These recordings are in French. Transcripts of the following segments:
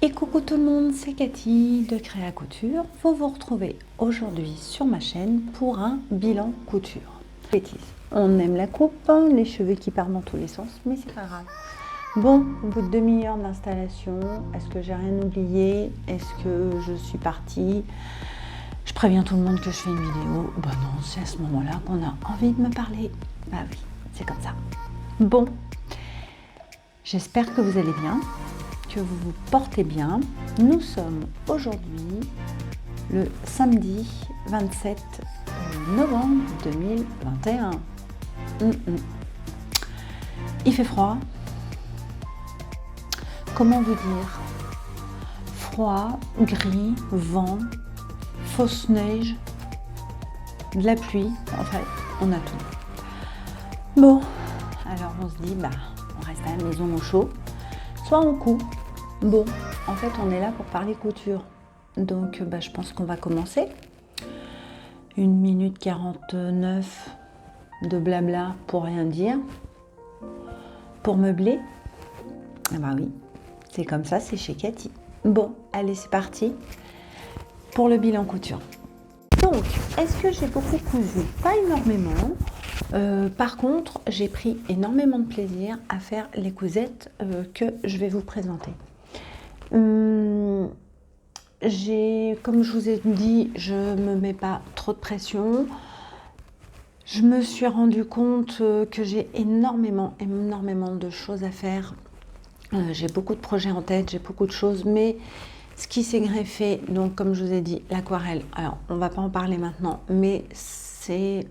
Et coucou tout le monde, c'est Cathy de Créa Couture. Vous vous retrouvez aujourd'hui sur ma chaîne pour un bilan couture. Bêtise, on aime la coupe, les cheveux qui partent dans tous les sens, mais c'est pas grave. Bon, au bout de demi-heure d'installation, est-ce que j'ai rien oublié? Est-ce que je suis partie? Je préviens tout le monde que je fais une vidéo. Bah non, c'est à ce moment-là qu'on a envie de me parler. Bah oui, c'est comme ça. Bon, j'espère que vous allez bien, que vous vous portez bien. Nous sommes aujourd'hui le samedi 27 novembre 2021. Il fait froid. Comment vous dire? Froid, gris, vent, fausse neige, de la pluie, enfin on a tout. Bon, alors on se dit bah on reste à la maison au chaud, soit on coud. Bon, en fait on est là pour parler couture, donc bah, je pense qu'on va commencer. 1 minute 49 de blabla pour rien dire, pour meubler. Ah bah oui, c'est comme ça, c'est chez Cathy. Bon, allez c'est parti pour le bilan couture. Donc, est-ce que j'ai beaucoup cousu? Pas énormément. Par contre, j'ai pris énormément de plaisir à faire les cousettes que je vais vous présenter. Comme je vous ai dit, je ne me mets pas trop de pression. Je me suis rendu compte que j'ai énormément de choses à faire. J'ai beaucoup de projets en tête, j'ai beaucoup de choses, mais ce qui s'est greffé, donc comme je vous ai dit, l'aquarelle, alors on va pas en parler maintenant, mais c'est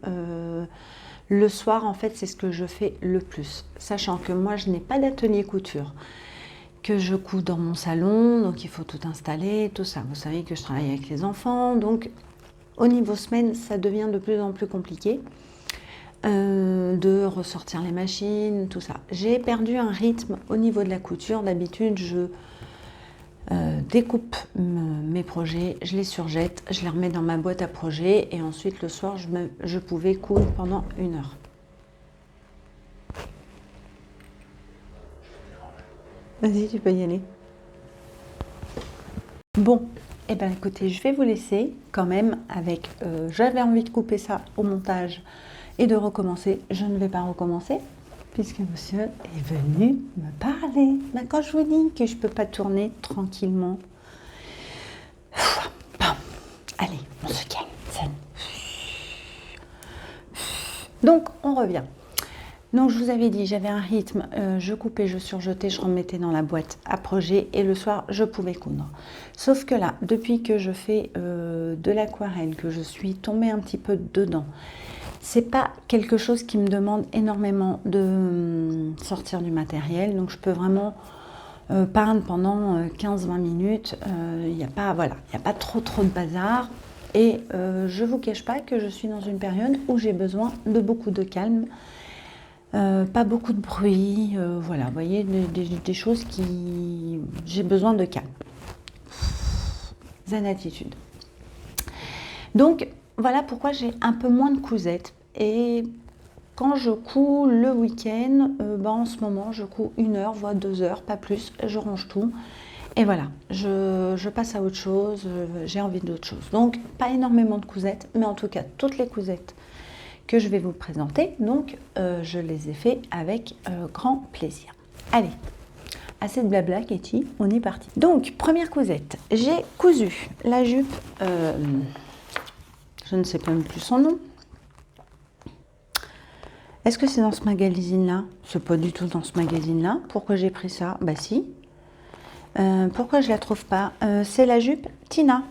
le soir en fait, c'est ce que je fais le plus, sachant que moi je n'ai pas d'atelier couture, que je couds dans mon salon, donc il faut tout installer, tout ça. Vous savez que je travaille avec les enfants, donc au niveau semaine, ça devient de plus en plus compliqué de ressortir les machines, tout ça. J'ai perdu un rythme au niveau de la couture. D'habitude, je découpe mes projets, je les surjette, je les remets dans ma boîte à projets et ensuite le soir, je pouvais coudre pendant 1 heure. Vas-y, tu peux y aller. Bon, et bien écoutez, je vais vous laisser quand même avec... j'avais envie de couper ça au montage et de recommencer. Je ne vais pas recommencer puisque monsieur est venu me parler. Ben, quand je vous dis que je ne peux pas tourner tranquillement. Bon, allez, on se calme. Donc, on revient. Donc, je vous avais dit, j'avais un rythme, je coupais, je surjetais, je remettais dans la boîte à projet et le soir, je pouvais coudre. Sauf que là, depuis que je fais de l'aquarelle, que je suis tombée un petit peu dedans, c'est pas quelque chose qui me demande énormément de sortir du matériel, donc je peux vraiment peindre pendant 15-20 minutes. Il n'y a pas, voilà, il n'y a pas trop de bazar. Et je vous cache pas que je suis dans une période où j'ai besoin de beaucoup de calme, pas beaucoup de bruit, voilà, vous voyez, des choses qui... J'ai besoin de calme. Zen attitude. Donc, voilà pourquoi j'ai un peu moins de cousettes. Et quand je couds le week-end, en ce moment, je couds 1 heure, voire 2 heures, pas plus. Je range tout. Et voilà, je passe à autre chose, j'ai envie d'autre chose. Donc, pas énormément de cousettes, mais en tout cas, toutes les cousettes que je vais vous présenter, donc je les ai fait avec grand plaisir. Allez, assez de blabla, Cathy, on est parti. Donc, première cousette, j'ai cousu la jupe, je ne sais même plus son nom. Est-ce que c'est dans ce magazine-là? C'est pas du tout dans ce magazine-là. Pourquoi j'ai pris ça? Bah si. Pourquoi je la trouve pas? C'est la jupe Tina.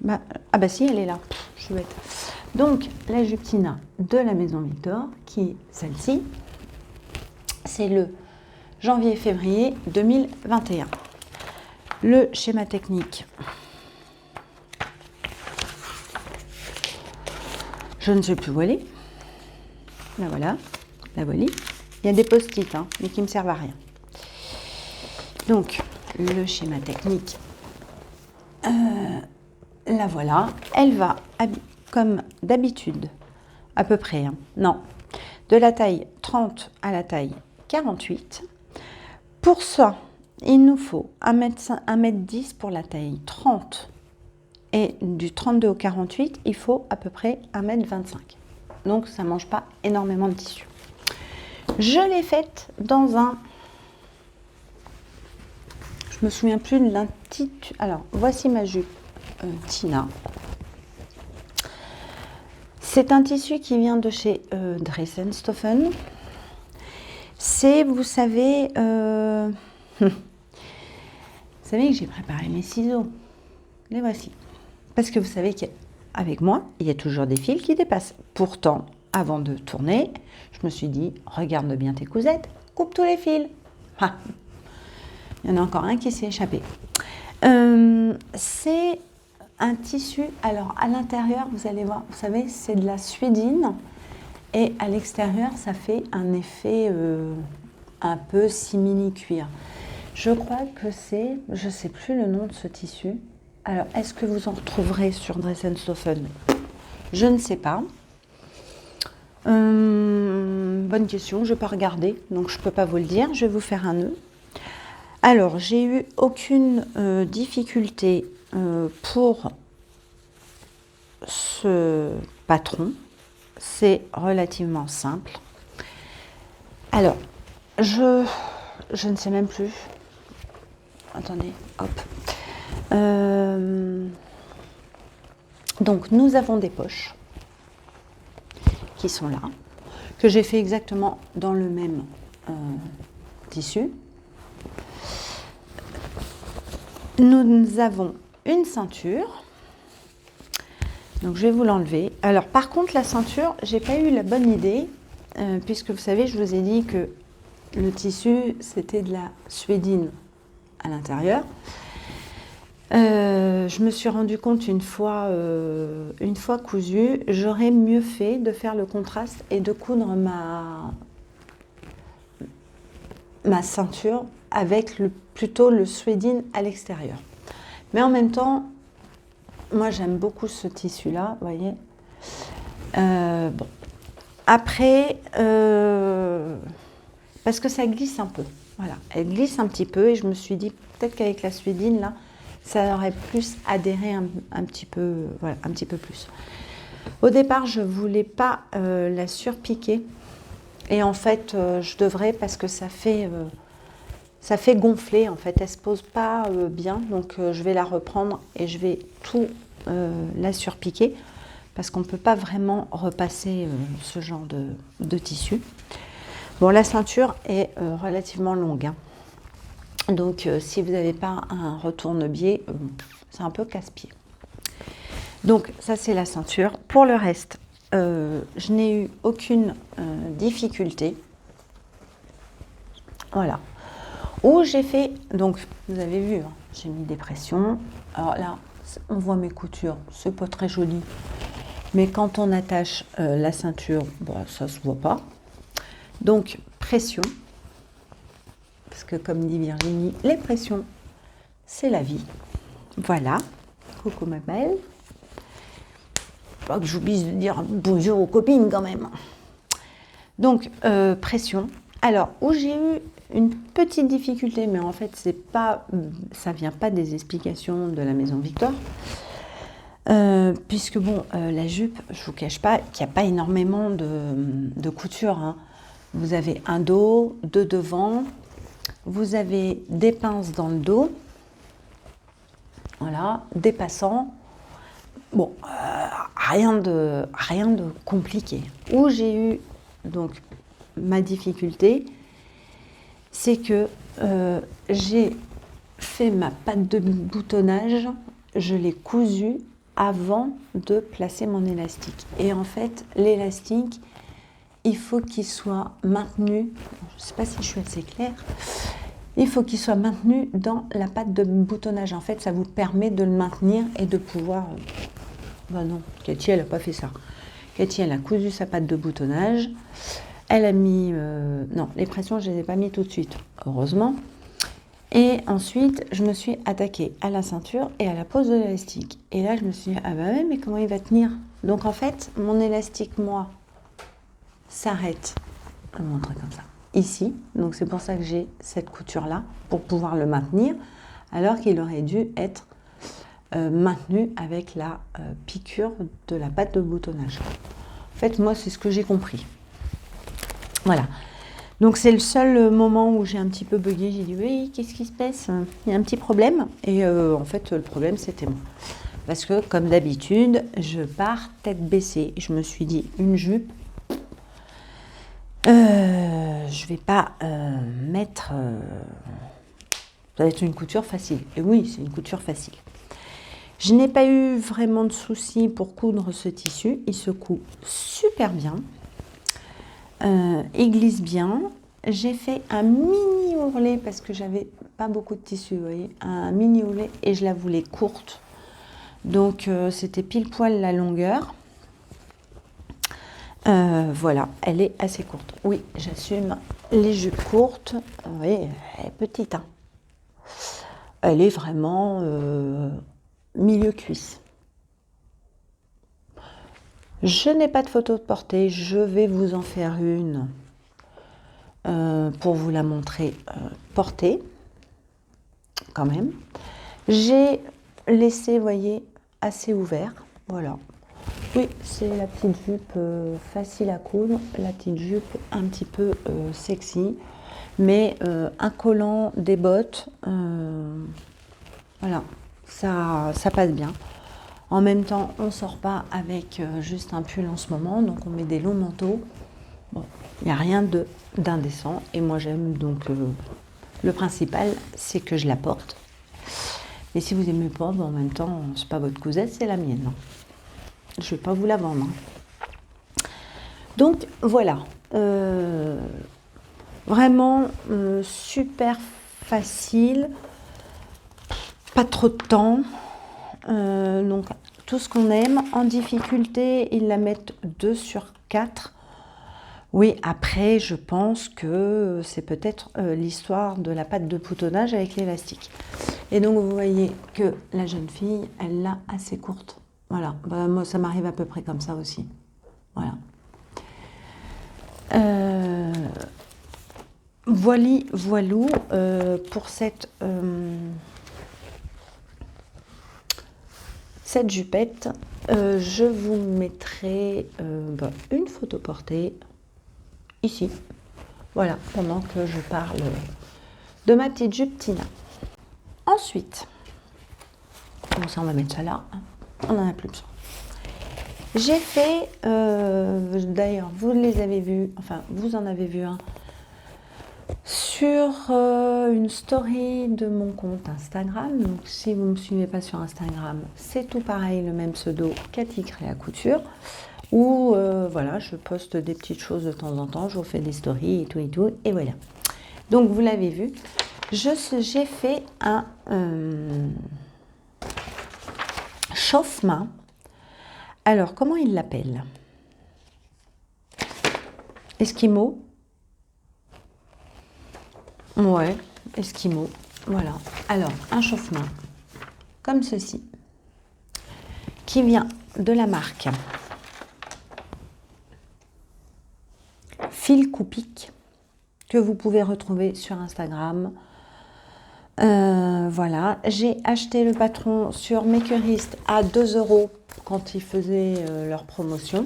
Ah bah si, elle est là. Je suis bête. Donc, la jupe Tina de la Maison Victor, qui est celle-ci. C'est le janvier-février 2021. Le schéma technique. Je ne sais plus où elle est. La voilà, la voici. Il y a des post-it, hein, mais qui ne me servent à rien. Donc, le schéma technique, la voilà. Elle va, comme d'habitude, à peu près, hein, non, de la taille 30 à la taille 48. Pour ça, il nous faut 1m10 pour la taille 30. Et du 32 au 48, il faut à peu près 1m25. Donc, ça ne mange pas énormément de tissu. Je l'ai faite dans un... Je me souviens plus de l'intitulé. Alors, voici ma jupe Tina. C'est un tissu qui vient de chez Dressenstoffen. C'est, vous savez... Vous savez que j'ai préparé mes ciseaux. Les voici. Parce que vous savez qu'avec moi, il y a toujours des fils qui dépassent. Pourtant, avant de tourner, je me suis dit, regarde bien tes cousettes, coupe tous les fils. Ah, il y en a encore un qui s'est échappé. C'est un tissu, alors à l'intérieur, vous allez voir, vous savez, c'est de la suédine. Et à l'extérieur, ça fait un effet un peu simili-cuir. Je crois que c'est, je ne sais plus le nom de ce tissu. Alors, est-ce que vous en retrouverez sur Dressenstoffen? Je ne sais pas. Bonne question, je n'ai pas regardé, donc je ne peux pas vous le dire. Je vais vous faire un nœud. Alors, j'ai eu aucune difficulté pour ce patron. C'est relativement simple. Alors, je ne sais même plus. Attendez, hop. Donc, nous avons des poches qui sont là, que j'ai fait exactement dans le même tissu. Nous avons une ceinture. Donc, je vais vous l'enlever. Alors, par contre, la ceinture, j'ai pas eu la bonne idée, puisque vous savez, je vous ai dit que le tissu, c'était de la suédine à l'intérieur. Je me suis rendu compte une fois cousu, j'aurais mieux fait de faire le contraste et de coudre ma ceinture avec plutôt le suédine à l'extérieur. Mais en même temps, moi j'aime beaucoup ce tissu-là, vous voyez. Bon. Après, parce que ça glisse un peu, voilà, elle glisse un petit peu et je me suis dit peut-être qu'avec la suédine là, ça aurait plus adhéré un petit peu, voilà, un petit peu plus. Au départ, je ne voulais pas la surpiquer. Et en fait, je devrais parce que ça fait gonfler. En fait, elle ne se pose pas bien. Donc, je vais la reprendre et je vais tout la surpiquer. Parce qu'on ne peut pas vraiment repasser ce genre de tissu. Bon, la ceinture est relativement longue, hein. Donc, si vous n'avez pas un retourne-biais, c'est un peu casse-pied. Donc, ça, c'est la ceinture. Pour le reste, je n'ai eu aucune difficulté. Voilà. Où j'ai fait, donc, vous avez vu, hein, j'ai mis des pressions. Alors là, on voit mes coutures, c'est pas très joli. Mais quand on attache la ceinture, bon, ça se voit pas. Donc, pression. Parce que comme dit Virginie, les pressions, c'est la vie. Voilà. Coucou ma belle. Pas que j'oublie de dire bonjour aux copines quand même. Donc, pression. Alors, où j'ai eu une petite difficulté, mais en fait, c'est pas, ça vient pas des explications de la Maison Victor. Puisque bon, la jupe, je vous cache pas qu'il n'y a pas énormément de couture, hein. Vous avez un dos, deux devant. Vous avez des pinces dans le dos, voilà, des passants. Bon, rien de compliqué. Où j'ai eu donc ma difficulté, c'est que j'ai fait ma patte de boutonnage, je l'ai cousue avant de placer mon élastique. Et en fait, l'élastique, il faut qu'il soit maintenu, je ne sais pas si je suis assez claire, il faut qu'il soit maintenu dans la patte de boutonnage. En fait, ça vous permet de le maintenir et de pouvoir... Ben non, Cathy, elle n'a pas fait ça. Cathy, elle a cousu sa patte de boutonnage. Elle a mis... non, les pressions, je ne les ai pas mis tout de suite, heureusement. Et ensuite, je me suis attaquée à la ceinture et à la pose de l'élastique. Et là, je me suis dit, ah bah ouais, mais comment il va tenir? Donc en fait, mon élastique, moi, s'arrête. Je vais vous montrer comme ça. ici. Donc c'est pour ça que j'ai cette couture-là, pour pouvoir le maintenir, alors qu'il aurait dû être maintenu avec la piqûre de la pâte de boutonnage. En fait, moi, c'est ce que j'ai compris. Voilà. Donc c'est le seul moment où j'ai un petit peu bugué. J'ai dit oui, qu'est-ce qui se passe? Il y a un petit problème. Et en fait, le problème, c'était moi. Parce que, comme d'habitude, je pars tête baissée. Je me suis dit, une jupe, je vais pas mettre... ça va être une couture facile. Et oui, c'est une couture facile. Je n'ai pas eu vraiment de soucis pour coudre ce tissu. Il se coud super bien. Il glisse bien. J'ai fait un mini ourlet parce que j'avais pas beaucoup de tissu, vous voyez, un mini ourlet et je la voulais courte. Donc c'était pile poil la longueur. Voilà, elle est assez courte. Oui, j'assume les jupes courtes. Vous voyez, elle est petite. Hein. Elle est vraiment milieu cuisse. Je n'ai pas de photo de portée, je vais vous en faire une pour vous la montrer portée, quand même. J'ai laissé, vous voyez, assez ouvert, voilà. Oui, c'est la petite jupe facile à coudre, la petite jupe un petit peu sexy, mais un collant, des bottes, voilà, ça passe bien. En même temps, on ne sort pas avec juste un pull en ce moment, donc on met des longs manteaux. Bon, il n'y a rien d'indécent. Et moi, j'aime donc le principal, c'est que je la porte. Mais si vous n'aimez pas, en même temps, c'est pas votre cousette, c'est la mienne. Hein. Je ne vais pas vous la vendre. Hein. Donc, voilà. Vraiment super facile. Pas trop de temps. Donc tout ce qu'on aime. En difficulté, ils la mettent 2 sur 4. Oui, après, je pense que c'est peut-être l'histoire de la pâte de boutonnage avec l'élastique. Et donc, vous voyez que la jeune fille, elle l'a assez courte. Voilà, bah, moi, ça m'arrive à peu près comme ça aussi. Voilà. Voilou pour cette jupette. Je vous mettrai une photo portée ici. Voilà, pendant que je parle de ma petite jupe Tina. Ensuite, bon ça on va mettre ça là, hein. On n'en a plus besoin. J'ai fait, d'ailleurs vous les avez vus, enfin vous en avez vu un, sur une story de mon compte Instagram. Donc si vous ne me suivez pas sur Instagram, c'est tout pareil, le même pseudo, Cathy Créa Couture, où voilà, je poste des petites choses de temps en temps, je vous fais des stories et tout, et voilà. Donc vous l'avez vu, j'ai fait un chauffe-main. Alors comment il l'appelle? Esquimau? Ouais, Esquimau, voilà. Alors, un chauffe-main, comme ceci, qui vient de la marque Fil Coupic, que vous pouvez retrouver sur Instagram. Voilà, j'ai acheté le patron sur Makerist à 2 € quand ils faisaient leur promotion.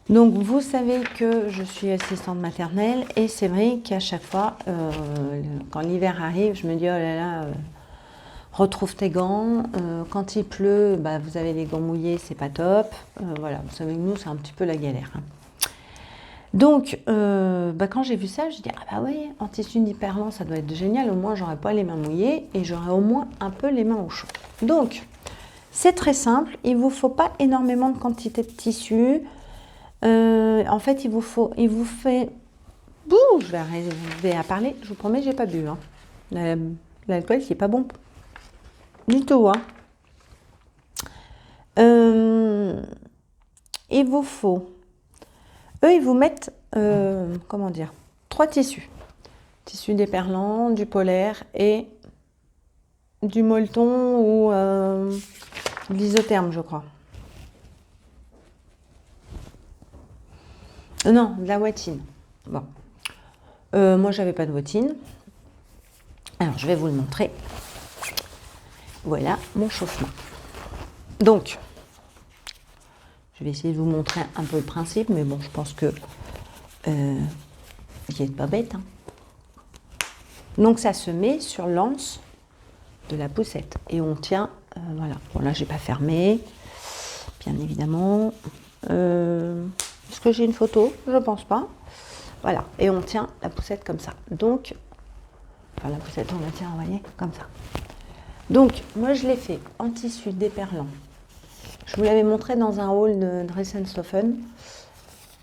Donc vous savez que je suis assistante maternelle et c'est vrai qu'à chaque fois, quand l'hiver arrive, je me dis oh là là, retrouve tes gants. Quand il pleut, bah, vous avez les gants mouillés, c'est pas top. Voilà, vous savez que nous, c'est un petit peu la galère. Hein. Donc, quand j'ai vu ça, je dis ah bah ouais, en tissu d'hyperlent, ça doit être génial. Au moins, j'aurai pas les mains mouillées et j'aurai au moins un peu les mains au chaud. Donc, c'est très simple. Il vous faut pas énormément de quantité de tissu. En fait, il vous fait... Bouh, je vais arriver à parler. Je vous promets, j'ai pas bu. Hein. L'alcool, c'est pas bon. Du tout. Hein. Il vous faut... Eux, ils vous mettent, comment dire, 3 tissus. Tissu déperlant, du polaire et du molleton ou de l'isotherme, je crois. Non, de la watine. Bon. Moi, j'avais pas de bottine. Alors, je vais vous le montrer. Voilà mon chauffe-main. Donc, je vais essayer de vous montrer un peu le principe, mais bon, je pense que vous n'êtes pas bête. Hein. Donc, ça se met sur l'anse de la poussette et on tient. Voilà. Bon, là, j'ai pas fermé, bien évidemment. Est-ce que j'ai une photo? Je pense pas. Voilà. Et on tient la poussette comme ça. Donc, enfin, la poussette, on la tient, vous voyez, comme ça. Donc, moi, je l'ai fait en tissu déperlant. Je vous l'avais montré dans un haul de Dress & Stoffen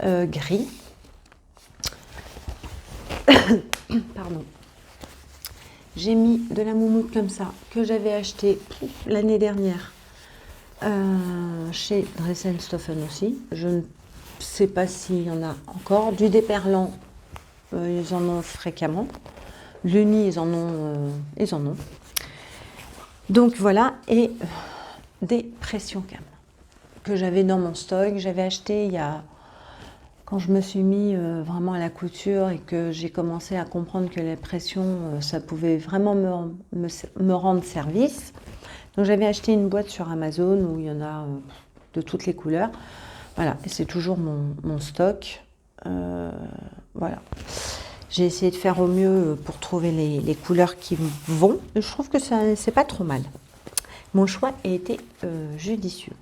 gris. Pardon. J'ai mis de la moumoute comme ça, que j'avais acheté l'année dernière chez Dress & Stoffen aussi. Je ne sais pas s'il y en a encore. Du déperlant, ils en ont fréquemment. L'Uni, ils en ont. Donc voilà, et des pressions cam que j'avais dans mon stock. J'avais acheté il y a... Quand je me suis mis vraiment à la couture et que j'ai commencé à comprendre que les pressions, ça pouvait vraiment me rendre service. Donc j'avais acheté une boîte sur Amazon où il y en a de toutes les couleurs. Voilà, et c'est toujours mon stock. Voilà. J'ai essayé de faire au mieux pour trouver les couleurs qui vont. Je trouve que c'est pas trop mal. Mon choix a été judicieux.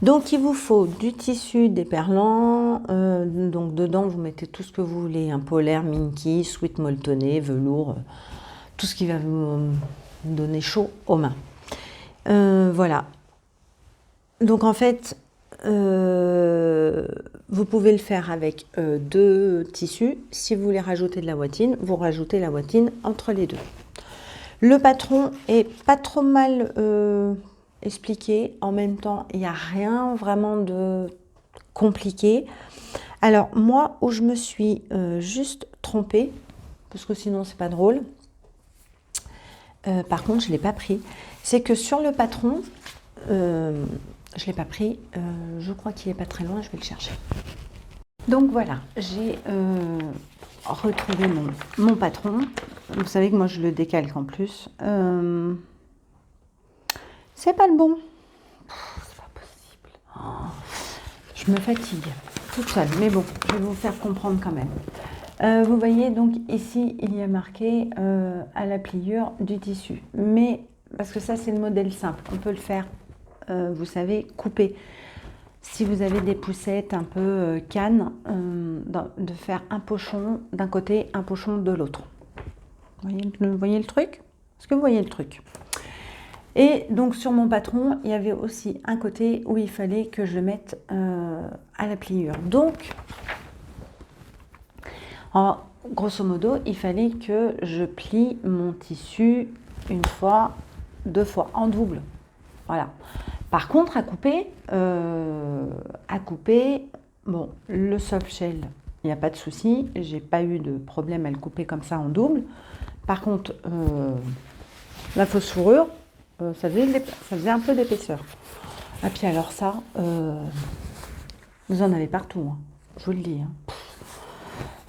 Donc, il vous faut du tissu déperlant. Donc, dedans, vous mettez tout ce que vous voulez. Un polaire, minky, sweat molletonné, velours. Tout ce qui va vous donner chaud aux mains. Voilà. Donc, en fait, vous pouvez le faire avec deux tissus. Si vous voulez rajouter de la bottine, vous rajoutez la bottine entre les deux. Le patron est pas trop mal expliqué. En même temps, il n'y a rien vraiment de compliqué. Alors, moi, où je me suis juste trompée, parce que sinon, c'est pas drôle. Par contre, je ne l'ai pas pris. C'est que sur le patron, je ne l'ai pas pris. Je crois qu'il n'est pas très loin, je vais le chercher. Donc voilà, j'ai retrouvé mon patron. Vous savez que moi, je le décalque en plus. C'est pas le bon. C'est pas possible. Oh, je me fatigue toute seule. Mais bon, je vais vous faire comprendre quand même. Vous voyez, donc ici, il y a marqué à la pliure du tissu. Mais, parce que ça, c'est le modèle simple. On peut le faire, vous savez, couper. Si vous avez des poussettes un peu cannes, de faire un pochon d'un côté, un pochon de l'autre. Vous voyez le truc? Est-ce que vous voyez le truc? Et donc sur mon patron, il y avait aussi un côté où il fallait que je le mette à la pliure. Donc, grosso modo, il fallait que je plie mon tissu une fois, deux fois, en double. Voilà. Par contre, à couper, bon, le soft shell, il n'y a pas de souci. J'ai pas eu de problème à le couper comme ça en double. Par contre, la fausse fourrure, ça faisait un peu d'épaisseur. Et puis alors ça, vous en avez partout, hein. Je vous le dis. Hein.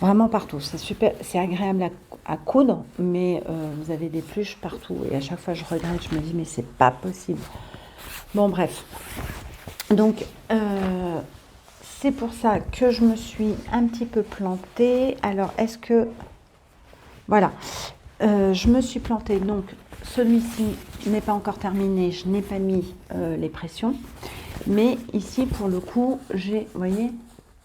Vraiment partout. C'est super, c'est agréable à coudre, mais vous avez des pluches partout. Et à chaque fois, je regrette, je me dis, mais c'est pas possible. Bon, bref. Donc, c'est pour ça que je me suis un petit peu plantée. Alors, est-ce que... Voilà. Je me suis plantée. Donc, celui-ci n'est pas encore terminé. Je n'ai pas mis les pressions. Mais ici, pour le coup, j'ai, vous voyez,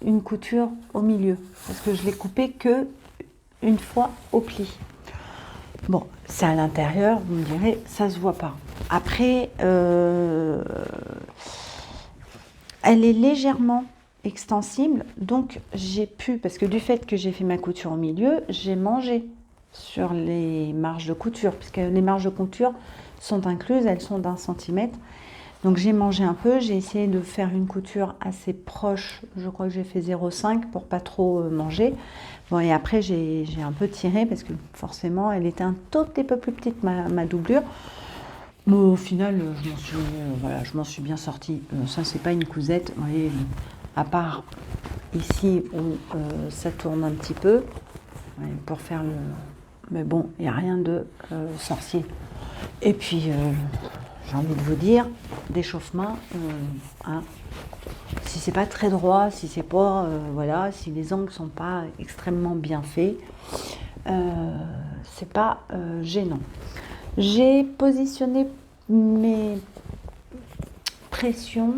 une couture au milieu. Parce que je l'ai coupé que une fois au pli. Bon, c'est à l'intérieur, vous me direz, ça se voit pas. Après, elle est légèrement extensible, donc j'ai pu, parce que du fait que j'ai fait ma couture au milieu, j'ai mangé sur les marges de couture, puisque les marges de couture sont incluses, elles sont d'1 centimètre. Donc j'ai mangé un peu, j'ai essayé de faire une couture assez proche, je crois que j'ai fait 0,5 pour pas trop manger. Bon, et après j'ai un peu tiré parce que forcément elle était un tout petit peu plus petite ma doublure. Mais au final je m'en suis bien sortie. Ça c'est pas une cousette, vous voyez, à part ici où ça tourne un petit peu, ouais, pour faire le... Mais bon, il n'y a rien de sorcier. Et puis, j'ai envie de vous dire, d'échauffement, hein, si c'est pas très droit, si c'est pas, voilà, si les angles sont pas extrêmement bien faits, c'est pas gênant. J'ai positionné mes pressions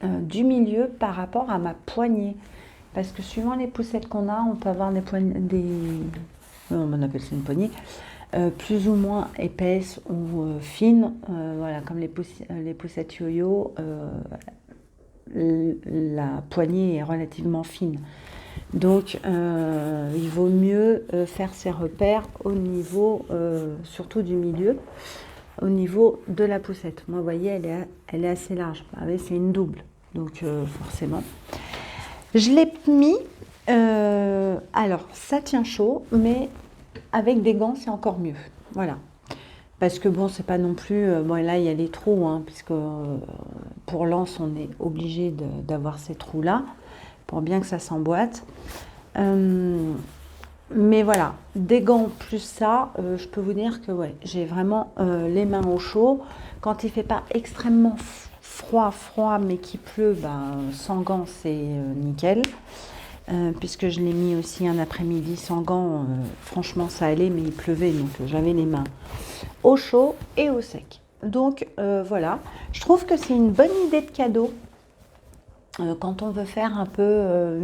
du milieu par rapport à ma poignée. Parce que suivant les poussettes qu'on a, on peut avoir des poignées, on appelle ça une poignée, plus ou moins épaisses ou fines. Voilà, comme les poussettes yo-yo, la poignée est relativement fine. Donc, il vaut mieux faire ses repères au niveau, surtout du milieu, au niveau de la poussette. Moi, vous voyez, elle est assez large. Ah oui, c'est une double, donc forcément. Je l'ai mis, alors ça tient chaud, mais avec des gants, c'est encore mieux. Voilà. Parce que bon, c'est pas non plus. Bon, là, il y a les trous, hein, puisque pour l'anse, on est obligé d'avoir ces trous-là, pour bien que ça s'emboîte. Mais voilà, des gants plus ça, je peux vous dire que ouais, j'ai vraiment les mains au chaud. Quand il fait pas extrêmement froid, mais qu'il pleut, sans gants, c'est nickel. Puisque je l'ai mis aussi un après-midi sans gants, franchement ça allait, mais il pleuvait, donc j'avais les mains au chaud et au sec. Donc voilà, je trouve que c'est une bonne idée de cadeau quand on veut faire un peu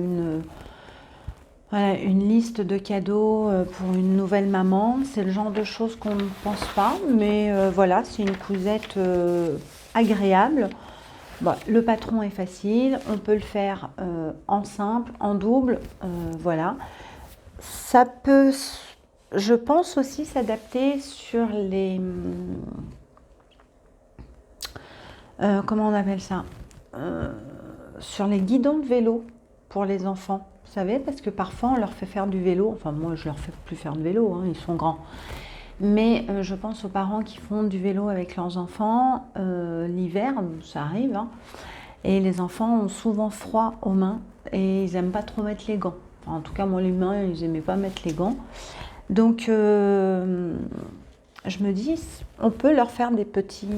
une liste de cadeaux pour une nouvelle maman. C'est le genre de choses qu'on ne pense pas, mais voilà, c'est une cousette agréable. Bon, le patron est facile, on peut le faire en simple, en double, voilà. Ça peut, je pense aussi, s'adapter sur les... comment on appelle ça, sur les guidons de vélo pour les enfants. Vous savez, parce que parfois on leur fait faire du vélo. Enfin, moi, je leur fais plus faire de vélo, hein, ils sont grands. Mais je pense aux parents qui font du vélo avec leurs enfants l'hiver, ça arrive, hein, et les enfants ont souvent froid aux mains et ils n'aiment pas trop mettre les gants. Enfin, en tout cas, moi, les mains, ils n'aimaient pas mettre les gants. Donc, je me dis, on peut leur faire des petits,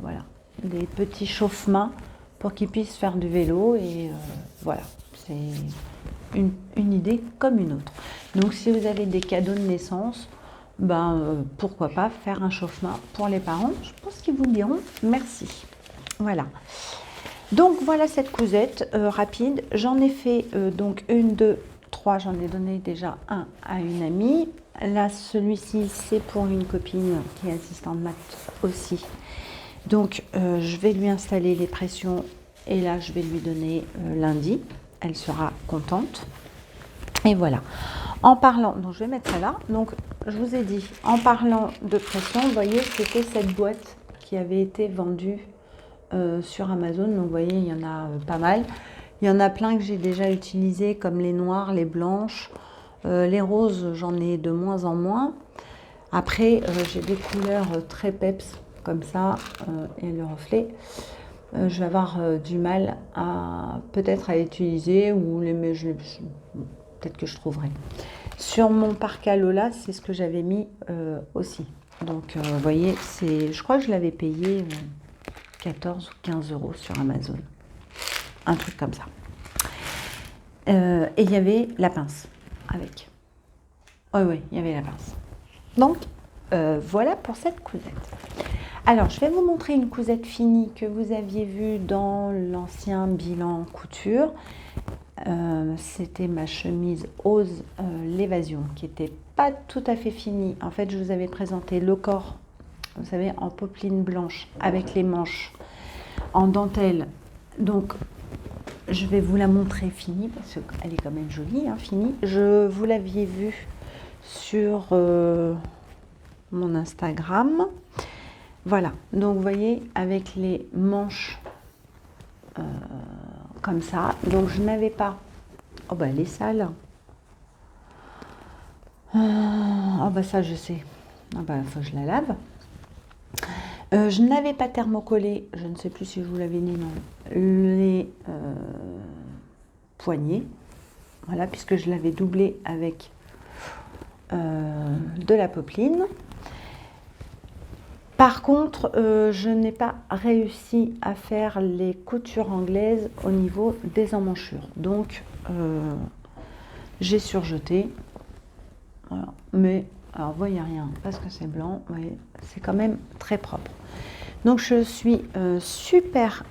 voilà, des petits chauffe-mains pour qu'ils puissent faire du vélo. Et voilà, c'est une idée comme une autre. Donc, si vous avez des cadeaux de naissance, pourquoi pas faire un chauffe-main pour les parents. Je pense qu'ils vous diront merci. Voilà. Donc voilà cette cousette rapide. J'en ai fait donc 1, 2, 3. J'en ai donné déjà un à une amie. Là, celui-ci, c'est pour une copine qui est assistante maths aussi. Donc je vais lui installer les pressions et là, je vais lui donner lundi. Elle sera contente. Et voilà. En parlant, donc je vais mettre ça là. Donc je vous ai dit, en parlant de pression, vous voyez, c'était cette boîte qui avait été vendue sur Amazon. Donc vous voyez, il y en a pas mal. Il y en a plein que j'ai déjà utilisés, comme les noires, les blanches. Les roses, j'en ai de moins en moins. Après, j'ai des couleurs très peps, comme ça, et le reflet. Je vais avoir du mal à peut-être à utiliser, ou peut-être que je trouverai. Sur mon parka Lola, c'est ce que j'avais mis aussi. Donc, vous voyez, je crois que je l'avais payé 14 ou 15 € sur Amazon. Un truc comme ça. Et il y avait la pince avec. Oui, il y avait la pince. Donc, voilà pour cette cousette. Alors, je vais vous montrer une cousette finie que vous aviez vue dans l'ancien bilan couture. C'était ma chemise Ose l'évasion qui n'était pas tout à fait finie. En fait, je vous avais présenté le corps, vous savez, en popeline blanche avec les manches en dentelle. Donc, je vais vous la montrer finie parce qu'elle est quand même jolie, hein, finie. Vous l'aviez vue sur mon Instagram. Voilà, donc vous voyez, avec les manches comme ça. Donc je n'avais pas... Oh bah elle est sale. Oh bah ça je sais. Ah bah il faut que je la lave. Je n'avais pas thermocollé, je ne sais plus si je vous l'avais dit, non, poignée. Voilà, puisque je l'avais doublé avec de la popeline. Par contre, je n'ai pas réussi à faire les coutures anglaises au niveau des emmanchures. Donc, j'ai surjeté. Voilà. Mais, alors, vous voyez rien parce que c'est blanc. Vous voyez, c'est quand même très propre. Donc, je suis super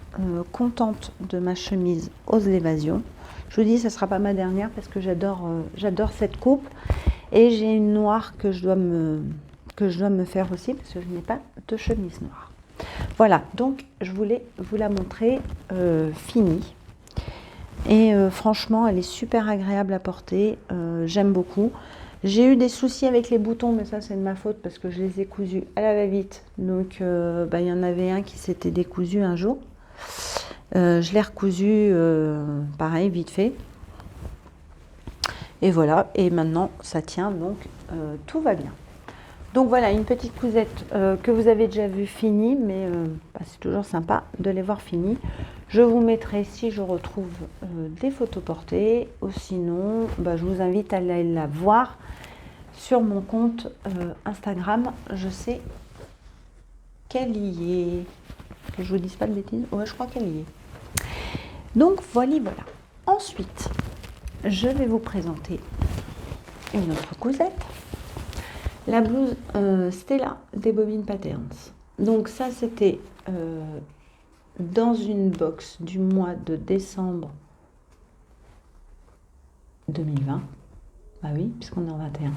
contente de ma chemise Ose l'évasion. Je vous dis, ce ne sera pas ma dernière parce que j'adore cette coupe. Et j'ai une noire que je dois me faire aussi parce que je n'ai pas de chemise noire. Voilà, donc je voulais vous la montrer finie. Et franchement, elle est super agréable à porter. J'aime beaucoup. J'ai eu des soucis avec les boutons, mais ça c'est de ma faute parce que je les ai cousus à la va-vite. Donc il y en avait un qui s'était décousu un jour. Je l'ai recousu pareil, vite fait. Et voilà, et maintenant ça tient, donc tout va bien. Donc voilà, une petite cousette que vous avez déjà vue finie, mais c'est toujours sympa de les voir finies. Je vous mettrai, si je retrouve des photos portées, ou sinon, je vous invite à aller la voir sur mon compte Instagram. Je sais qu'elle y est. Que je vous dise pas de bêtises. Ouais, je crois qu'elle y est. Donc voilà. Ensuite, je vais vous présenter une autre cousette. La blouse Stella des Bobbin Patterns. Donc ça, c'était dans une box du mois de décembre 2020. Ah oui, puisqu'on est en 21.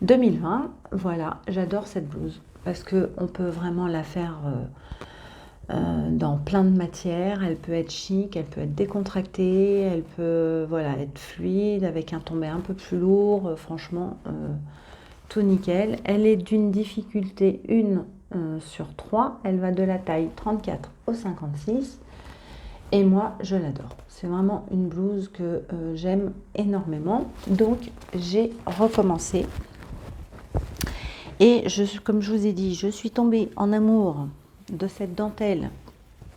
2020, voilà, j'adore cette blouse parce qu'on peut vraiment la faire dans plein de matières. Elle peut être chic, elle peut être décontractée, elle peut être fluide avec un tombé un peu plus lourd. Franchement, tout nickel. Elle est d'une difficulté 1 sur 3. Elle va de la taille 34 au 56. Et moi, je l'adore. C'est vraiment une blouse que j'aime énormément. Donc, j'ai recommencé. Et comme je vous ai dit, je suis tombée en amour de cette dentelle.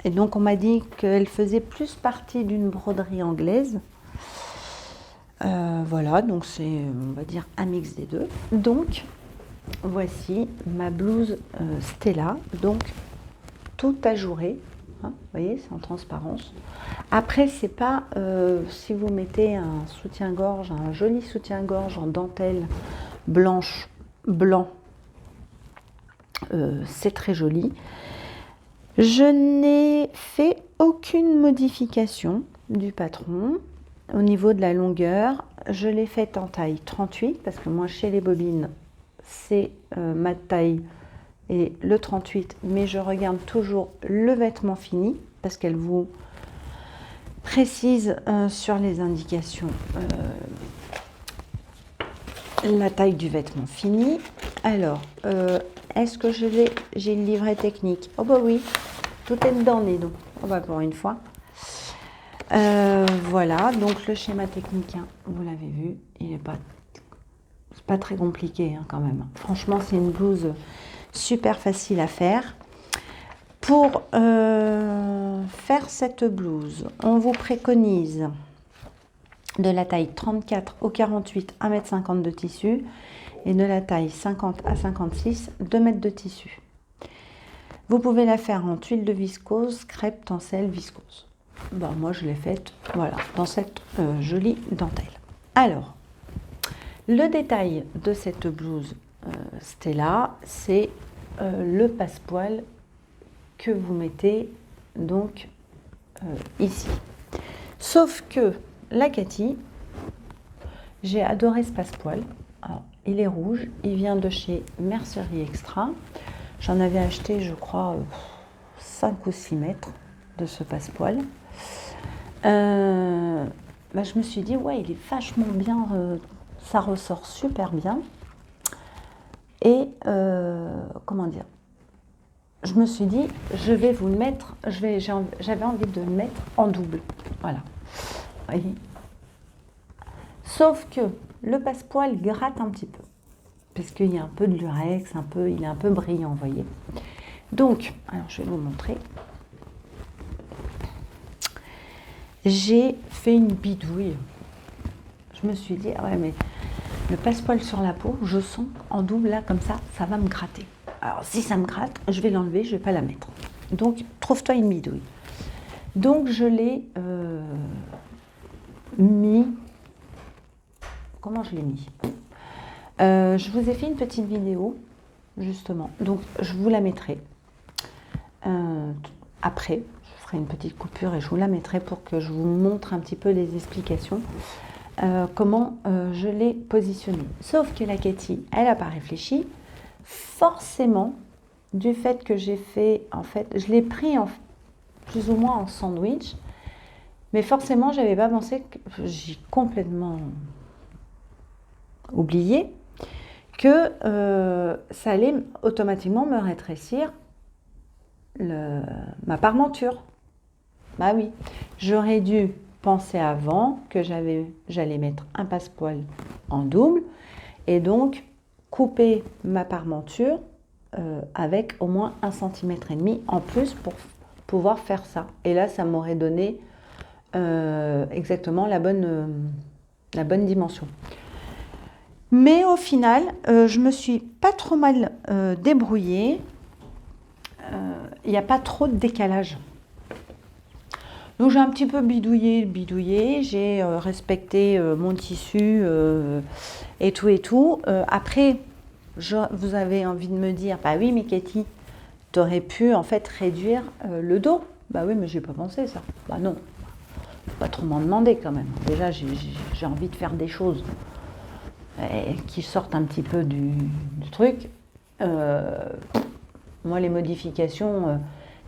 Et donc, on m'a dit qu'elle faisait plus partie d'une broderie anglaise. Voilà, donc c'est, on va dire, un mix des deux. Donc, voici ma blouse Stella. Donc, tout ajouré. Hein, vous voyez, c'est en transparence. Après, c'est pas si vous mettez un soutien-gorge, un joli soutien-gorge en dentelle blanc, c'est très joli. Je n'ai fait aucune modification du patron au niveau de la longueur. Je l'ai faite en taille 38 parce que moi, chez les bobines, c'est ma taille et le 38, mais je regarde toujours le vêtement fini parce qu'elle vous précise sur les indications la taille du vêtement fini. Alors, est-ce que j'ai le livret technique? Oh bah oui, tout est dedans, Nédo. Oh bah pour une fois. Voilà, donc le schéma technique, hein, vous l'avez vu, il n'est pas très compliqué hein, quand même. Franchement, c'est une blouse super facile à faire. Pour faire cette blouse, on vous préconise de la taille 34 au 48, 1,50 m de tissu et de la taille 50 à 56, 2 mètres de tissu. Vous pouvez la faire en tuile de viscose, crêpe, tencelle, viscose. Bon, moi, je l'ai faite voilà, dans cette jolie dentelle. Alors, le détail de cette blouse Stella, c'est le passepoil que vous mettez donc ici. Sauf que la Cathy, j'ai adoré ce passepoil. Alors, il est rouge, il vient de chez Mercerie Extra. J'en avais acheté, je crois, 5 ou 6 mètres de ce passepoil. Je me suis dit, ouais, il est vachement bien, ça ressort super bien. Et, comment dire, je me suis dit, je vais vous le mettre, j'avais envie de le mettre en double. Voilà. Vous voyez. Sauf que le passepoil gratte un petit peu. Parce qu'il y a un peu de lurex, il est un peu brillant, vous voyez. Donc, alors je vais vous montrer. j'ai fait une bidouille. Je me suis dit, ah ouais, mais le passepoil sur la peau, je sens en double, là, comme ça va me gratter. Alors, si ça me gratte, je vais l'enlever, je ne vais pas la mettre. Donc, trouve-toi une bidouille. Donc, je l'ai mis... Comment je l'ai mis? Je vous ai fait une petite vidéo, justement. Donc, je vous la mettrai après. Je ferai une petite coupure et je vous la mettrai pour que je vous montre un petit peu les explications. Comment je l'ai positionné. Sauf que la Katie, elle n'a pas réfléchi. Forcément, du fait que j'ai fait, en fait, je l'ai pris plus ou moins en sandwich, mais forcément, j'avais pas pensé que j'ai complètement oublié que ça allait automatiquement me rétrécir ma parmenture. Bah oui, j'aurais dû penser avant que j'allais mettre un passepoil en double et donc couper ma parmenture avec au moins 1,5 cm en plus pour pouvoir faire ça. Et là, ça m'aurait donné exactement la bonne dimension. Mais au final, je me suis pas trop mal débrouillée. Il n'y a pas trop de décalage. Donc j'ai un petit peu bidouillé, j'ai respecté mon tissu et tout. Après, vous avez envie de me dire, bah oui, mais Katie, tu aurais pu en fait réduire le dos. Bah oui, mais j'ai pas pensé ça. Bah non, faut pas trop m'en demander quand même. Déjà, j'ai envie de faire des choses qui sortent un petit peu du truc. Moi, les modifications...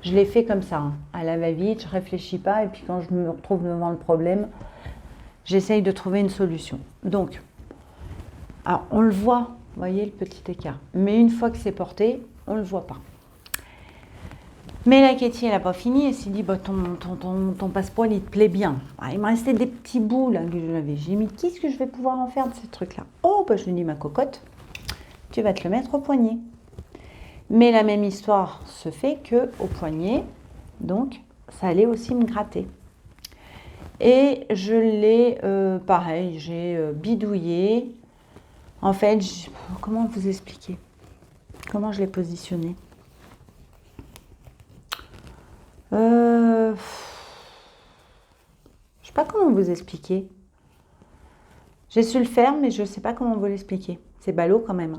je l'ai fait comme ça, hein, à la va-vite, je ne réfléchis pas et puis quand je me retrouve devant le problème, j'essaye de trouver une solution. Donc, alors on le voit, vous voyez le petit écart, mais une fois que c'est porté, on ne le voit pas. Mais la Katie, elle n'a pas fini, elle s'est dit, bah, ton passepoil, il te plaît bien. Ah, il me restait des petits bouts là que j'avais. J'ai mis, qu'est-ce que je vais pouvoir en faire de ces trucs-là? Oh, bah, je lui dis, ma cocotte, tu vas te le mettre au poignet. Mais la même histoire se fait qu'au poignet, donc ça allait aussi me gratter. Et je l'ai, pareil, j'ai bidouillé. En fait, comment vous expliquer? Comment je l'ai positionné? Je ne sais pas comment vous expliquer. J'ai su le faire, mais je ne sais pas comment vous l'expliquer. C'est ballot quand même.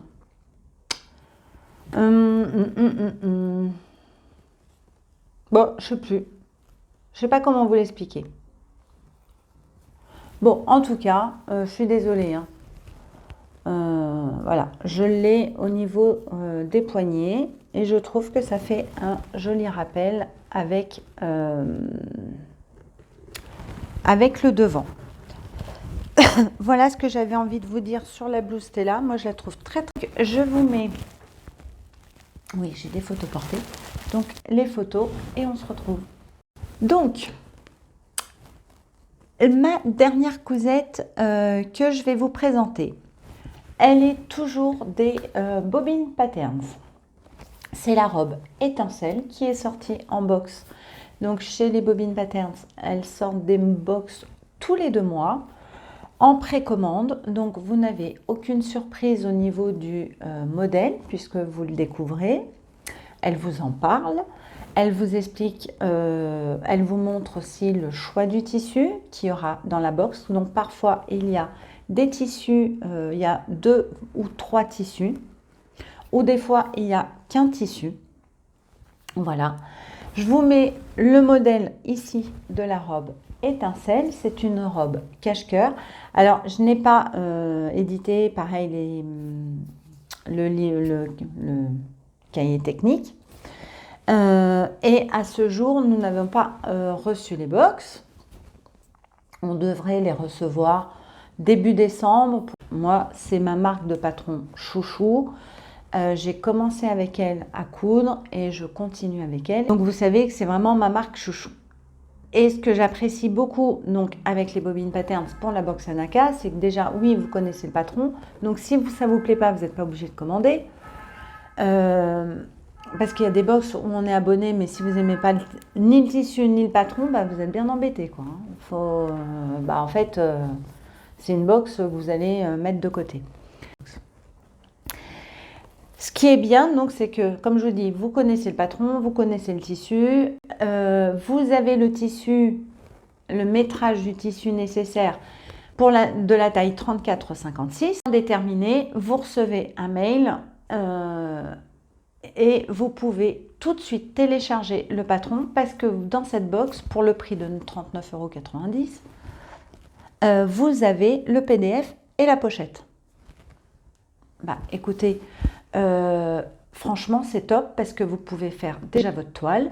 Bon, je sais plus. Je sais pas comment vous l'expliquer. Bon, en tout cas, je suis désolée. Hein. Voilà, je l'ai au niveau des poignets et je trouve que ça fait un joli rappel avec le devant. Voilà ce que j'avais envie de vous dire sur la blouse Stella. Moi, je la trouve très, très... Je vous mets... Oui, j'ai des photos portées. Donc, les photos et on se retrouve. Donc, ma dernière cousette que je vais vous présenter, elle est toujours des Bobbin Patterns. C'est la robe étincelle qui est sortie en box. Donc, chez les Bobbin Patterns, elles sortent des box tous les 2 mois en précommande. Donc, vous n'avez aucune surprise au niveau du modèle puisque vous le découvrez. Elle vous en parle. Elle vous explique, elle vous montre aussi le choix du tissu qu'il y aura dans la box. Donc parfois, il y a des tissus, il y a 2 ou 3 tissus. Ou des fois, il n'y a qu'un tissu. Voilà. Je vous mets le modèle ici de la robe étincelle. C'est une robe cache-cœur. Alors, je n'ai pas édité, pareil, le cahier technique. Et à ce jour, nous n'avons pas reçu les box. On devrait les recevoir début décembre. Moi, c'est ma marque de patron chouchou. J'ai commencé avec elle à coudre et je continue avec elle. Donc, vous savez que c'est vraiment ma marque chouchou. Et ce que j'apprécie beaucoup donc, avec les Bobbin Patterns pour la box Anaka, c'est que déjà, oui, vous connaissez le patron. Donc, si ça ne vous plaît pas, vous n'êtes pas obligé de commander. parce qu'il y a des box où on est abonné, mais si vous n'aimez pas ni le tissu ni le patron, bah, vous êtes bien embêté, quoi. Faut, bah, en fait, c'est une box que vous allez mettre de côté. Ce qui est bien, donc, c'est que, comme je vous dis, vous connaissez le patron, vous connaissez le tissu, vous avez le tissu, le métrage du tissu nécessaire pour de la taille 34-56. Déterminé, vous recevez un mail et vous pouvez tout de suite télécharger le patron parce que dans cette box, pour le prix de 39,90 €, vous avez le PDF et la pochette. Bah, écoutez, franchement, c'est top parce que vous pouvez faire déjà votre toile,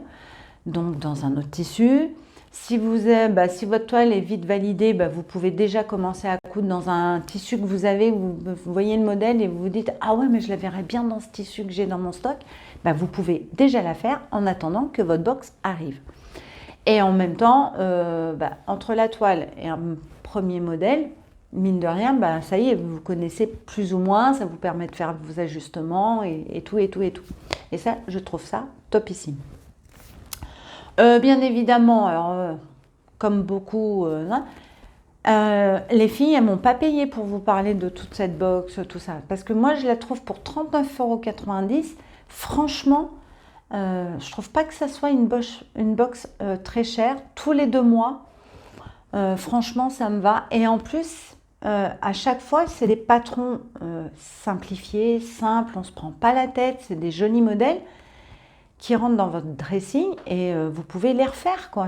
donc dans un autre tissu. Si votre toile est vite validée, bah, vous pouvez déjà commencer à coudre dans un tissu que vous avez, vous voyez le modèle et vous vous dites « Ah ouais, mais je la verrais bien dans ce tissu que j'ai dans mon stock », bah, vous pouvez déjà la faire en attendant que votre box arrive. Et en même temps, entre la toile et un premier modèle, mine de rien, bah, ça y est, vous connaissez plus ou moins, ça vous permet de faire vos ajustements et tout. Et ça, je trouve ça topissime. Bien évidemment, alors, comme beaucoup, les filles, elles m'ont pas payé pour vous parler de toute cette box, tout ça. Parce que moi, je la trouve pour 39,90 €. Franchement, je trouve pas que ça soit une box très chère. Tous les 2 mois, franchement, ça me va. Et en plus, à chaque fois, c'est des patrons simplifiés, simples, on ne se prend pas la tête, c'est des jolis modèles qui rentrent dans votre dressing et vous pouvez les refaire, quoi.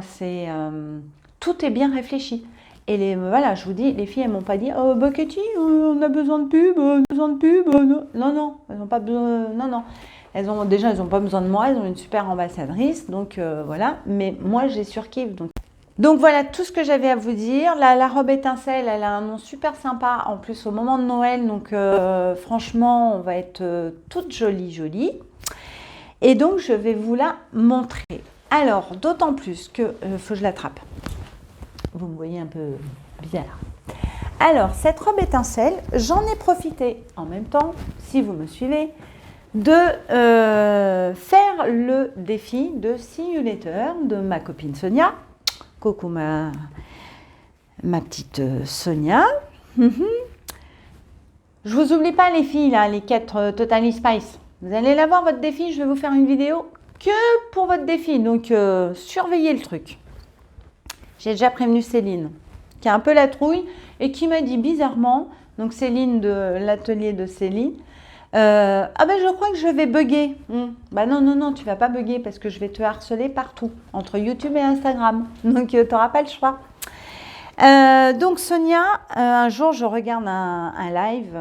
Tout est bien réfléchi. Et voilà, je vous dis, les filles, elles m'ont pas dit « Oh, bah Katie, on a besoin de pub, non, elles n'ont pas besoin, non. Elles n'ont pas besoin de moi, elles ont une super ambassadrice, donc voilà. Mais moi, j'ai surkiff, donc voilà tout ce que j'avais à vous dire. La robe étincelle, elle a un nom super sympa, en plus au moment de Noël, donc franchement, on va être toute jolie. Et donc, je vais vous la montrer. Alors, d'autant plus que, faut que je l'attrape. Vous me voyez un peu bizarre. Alors, cette robe étincelle, j'en ai profité en même temps, si vous me suivez, de faire le défi de See You Later de ma copine Sonia. Coucou ma petite Sonia. Je vous oublie pas les filles, là, les 4 Totally Spice. Vous allez la voir votre défi, je vais vous faire une vidéo que pour votre défi. Donc, surveillez le truc. J'ai déjà prévenu Céline, qui a un peu la trouille et qui m'a dit bizarrement, donc Céline de l'atelier de Céline, ah ben je crois que je vais bugger. Bah non, tu vas pas bugger parce que je vais te harceler partout, entre YouTube et Instagram. Donc tu n'auras pas le choix. Donc Sonia, un jour je regarde un live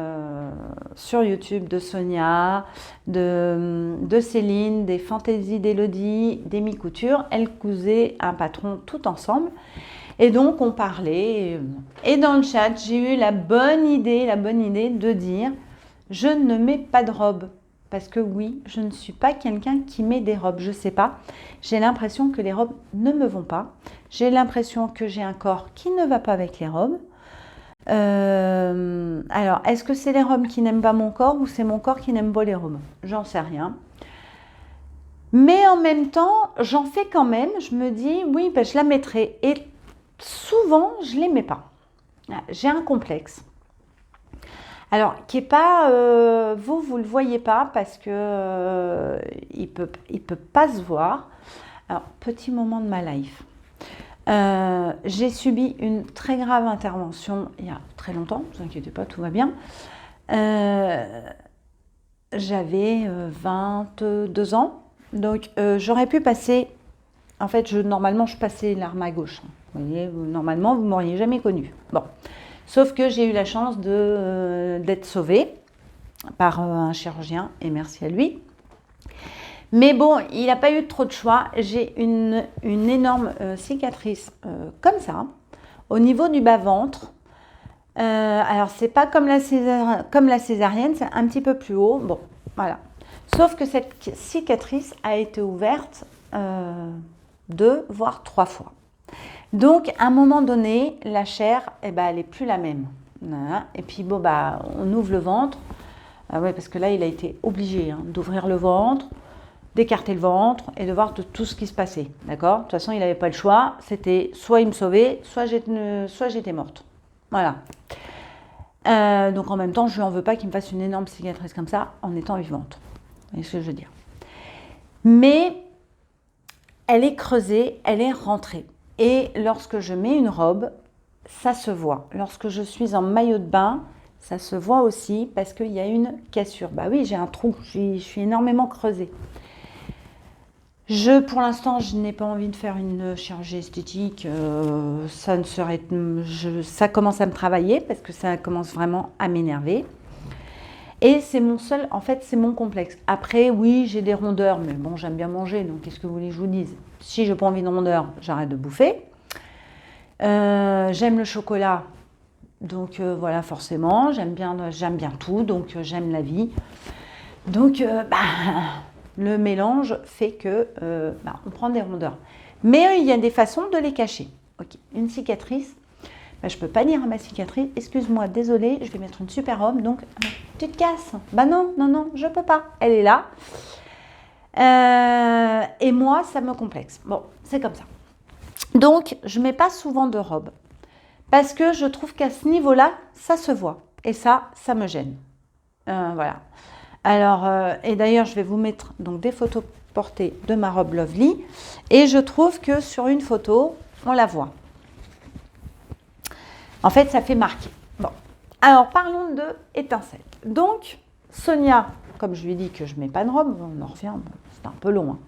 sur YouTube de Sonia, de Céline, des fantaisies d'Elodie, d'Amy Couture. Elles cousaient un patron tout ensemble. Et donc on parlait. Et dans le chat, j'ai eu la bonne idée de dire je ne mets pas de robe. Parce que oui, je ne suis pas quelqu'un qui met des robes, je ne sais pas. J'ai l'impression que les robes ne me vont pas. J'ai l'impression que j'ai un corps qui ne va pas avec les robes. Alors, est-ce que c'est les robes qui n'aiment pas mon corps ou c'est mon corps qui n'aime pas les robes? J'en sais rien. Mais en même temps, j'en fais quand même. Je me dis, oui, ben, je la mettrai. Et souvent, je ne les mets pas. J'ai un complexe. Alors, qui n'est pas, vous ne le voyez pas parce que il peut pas se voir. Alors, petit moment de ma life. J'ai subi une très grave intervention il y a très longtemps, ne vous inquiétez pas, tout va bien. J'avais 22 ans, donc j'aurais pu passer, en fait, normalement, je passais l'arme à gauche. Vous voyez, normalement, vous ne m'auriez jamais connue. Bon. Sauf que j'ai eu la chance d'être sauvée par un chirurgien, et merci à lui. Mais bon, il n'a pas eu trop de choix. J'ai une énorme cicatrice comme ça, au niveau du bas-ventre. Alors, c'est pas comme la césarienne, c'est un petit peu plus haut. Bon, voilà. Sauf que cette cicatrice a été ouverte 2 voire 3 fois. Donc, à un moment donné, la chair, elle n'est plus la même. Voilà. Et puis, bon, on ouvre le ventre. Ouais, parce que là, il a été obligé d'ouvrir le ventre. d'écarter le ventre et de voir tout ce qui se passait. D'accord? De toute façon, il n'avait pas le choix. C'était soit il me sauvait, soit j'étais morte. Voilà. Donc en même temps, je lui en veux pas qu'il me fasse une énorme cicatrice comme ça en étant vivante. Vous voyez ce que je veux dire? Mais elle est creusée, elle est rentrée. Et lorsque je mets une robe, ça se voit. Lorsque je suis en maillot de bain, ça se voit aussi parce qu'il y a une cassure. Bah oui, j'ai un trou, je suis énormément creusée. Pour l'instant, je n'ai pas envie de faire une chirurgie esthétique. Ça commence à me travailler parce que ça commence vraiment à m'énerver. Et c'est en fait, c'est mon complexe. Après, oui, j'ai des rondeurs, mais bon, j'aime bien manger, donc qu'est-ce que vous voulez que je vous dise? Si je n'ai pas envie de rondeurs, j'arrête de bouffer. J'aime le chocolat, donc voilà, forcément, j'aime bien tout, donc j'aime la vie. Donc, le mélange fait que on prend des rondeurs. Mais il y a des façons de les cacher. Okay. Une cicatrice, je ne peux pas dire à ma cicatrice, excuse-moi, désolée, je vais mettre une super robe, donc tu te casses. Non, je ne peux pas. Elle est là. Et moi, ça me complexe. Bon, c'est comme ça. Donc, je ne mets pas souvent de robe. Parce que je trouve qu'à ce niveau-là, ça se voit. Et ça me gêne. Voilà. Alors, et d'ailleurs, je vais vous mettre donc, des photos portées de ma robe Lovely. Et je trouve que sur une photo, on la voit. En fait, ça fait marquer. Bon. Alors, parlons de étincelles. Donc, Sonia, comme je lui ai dit que je ne mets pas de robe, on en revient, c'est un peu long. Hein.